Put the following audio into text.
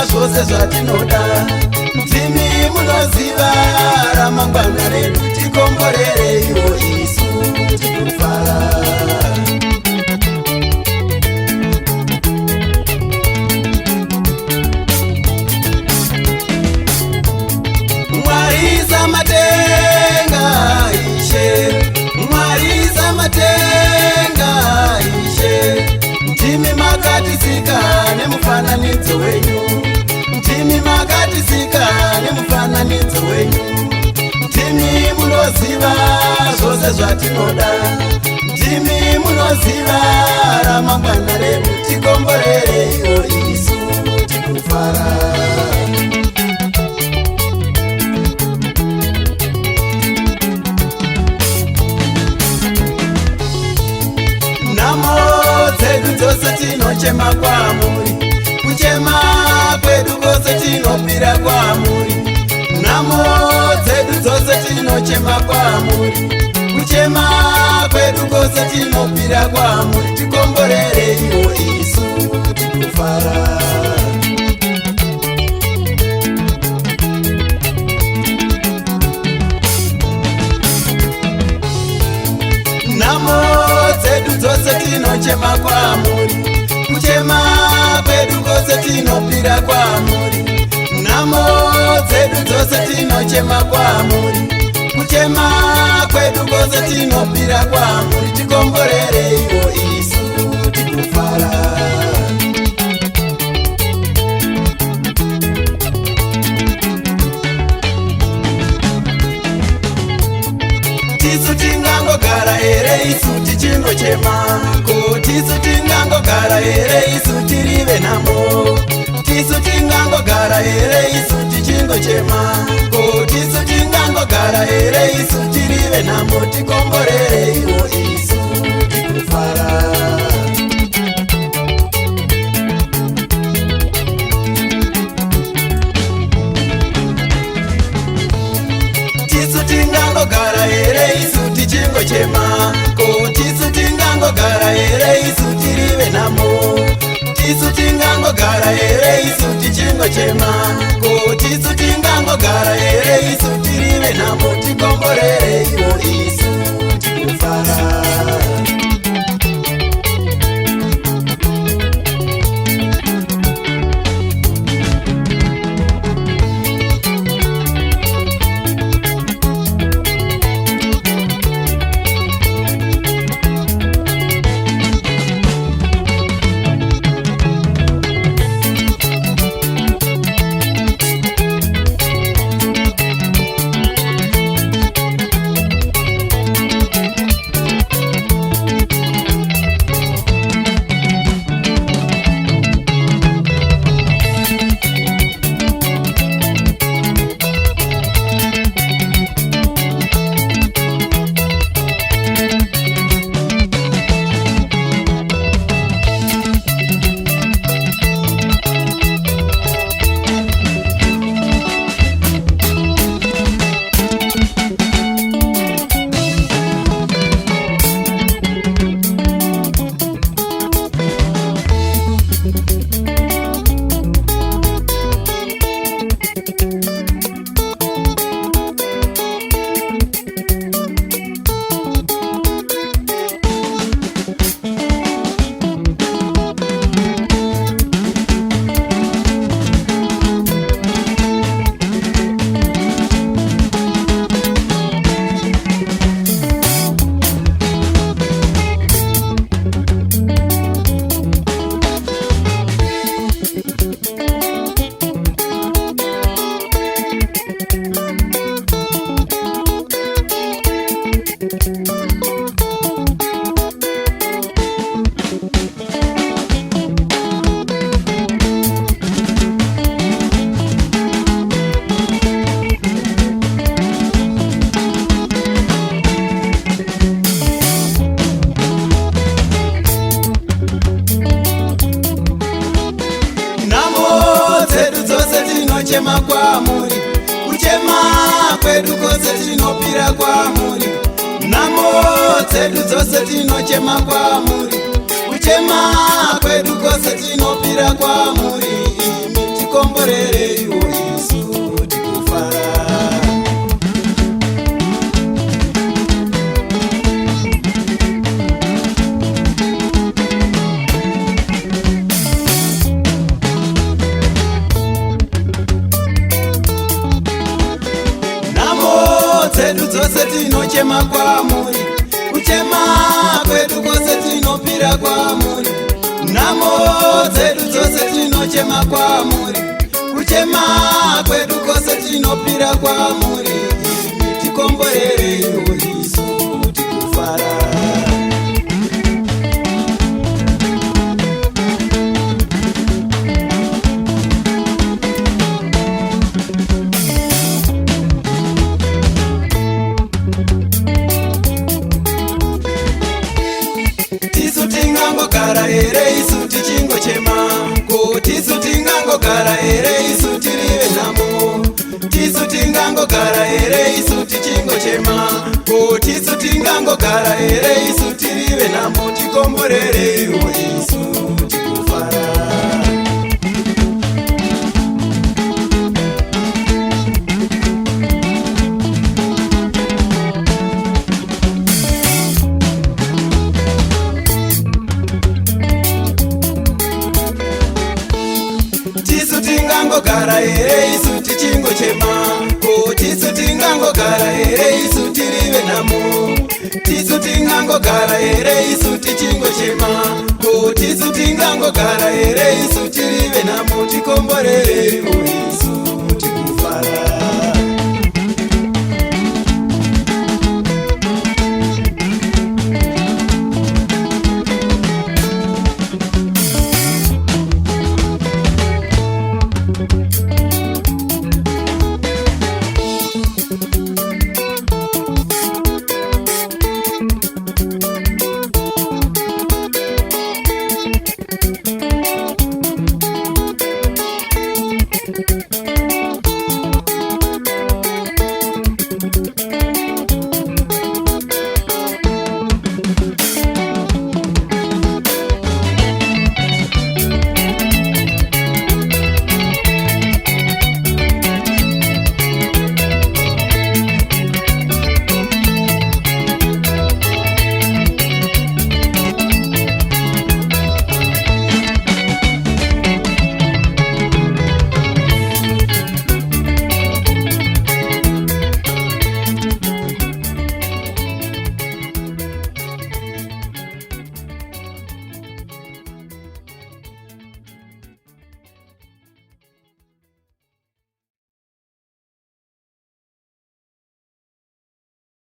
zvose zvatinoda. Ndimi munoziva ramangwana redu, tikomborereiwo isu tikufara. Mwari zamatenga Ishe, Mwari zamatenga Ishe, ndimi makatisika nemufananidzo wenyu, ndimi makatisika nemufananidzo wenyu. Ndimi munoziva zvose zvatinoda, ndimi munoziva ramangwana redu, tikomborereiwo isu tikufara. Nhamo dzedu dzose tinochema kwamuri, kuchema kwedu kwose tinopira kwamuri. Nhamo dzedu dzose tinochema kwamuri, kuchema kwedu kwose tinopira kwamuri. Tikomborereiwo isu tikufara. Nhamo dzedu dzose tinochema kwamuri, kuchema kwedu kwose tinopira kwamuri. Nhamo dzedu dzose tinochema kwamuri, kuchema kwedu kwose tinopira kwamuri. Tikomborereiwo isu tikufara. Tisu tingangogara here isu tichingochema, ko tisu tingangogara here isu tirive nhamo. Tisu tingangogara here isu tichingochema, ko tisu tingangogara here isu tirive nhamo. Tikomborereiwo isu tikufara. Tisu tingangogara here isu tichingochema, ko tisu tingangogara here isu tirive nhamo. Tisu tingangogara here isu tichingochema, ko tisu tingangogara here isu tirive nhamo. Tikomborereiwo isu tikufara. kuchema kwamuri, kuchema kwedu kose tinopira kwamuri, nhamo dzedu dzose tinochema kwamuri, kuchema kwedu kose tinopira kwamuri, imi tikombo tinochema kwamuri, kuchema kwedu kwose tinopira kwamuri, nhamo dzedu dzose tinochema kwamuri, kuchema kwedu kwose tinopira kwamuri, tikomborerei isu tikufara. Tisu tingangogara here isu tichingochema, ko tisu tingangogara here isu tirive nhamo, tisu tingangogara here isu tichingochema, ko tisu tingangogara here isu tirive nhamo, tikomborereiwo isu tikufara. Tisu tingangogara here isu tichingochema, ko tisu tingangogara here isu tirive nhamo, tisu tingangogara here isu tichingochema, ko tisu tingangogara here isu tirive nhamo, tikomborereiwo isu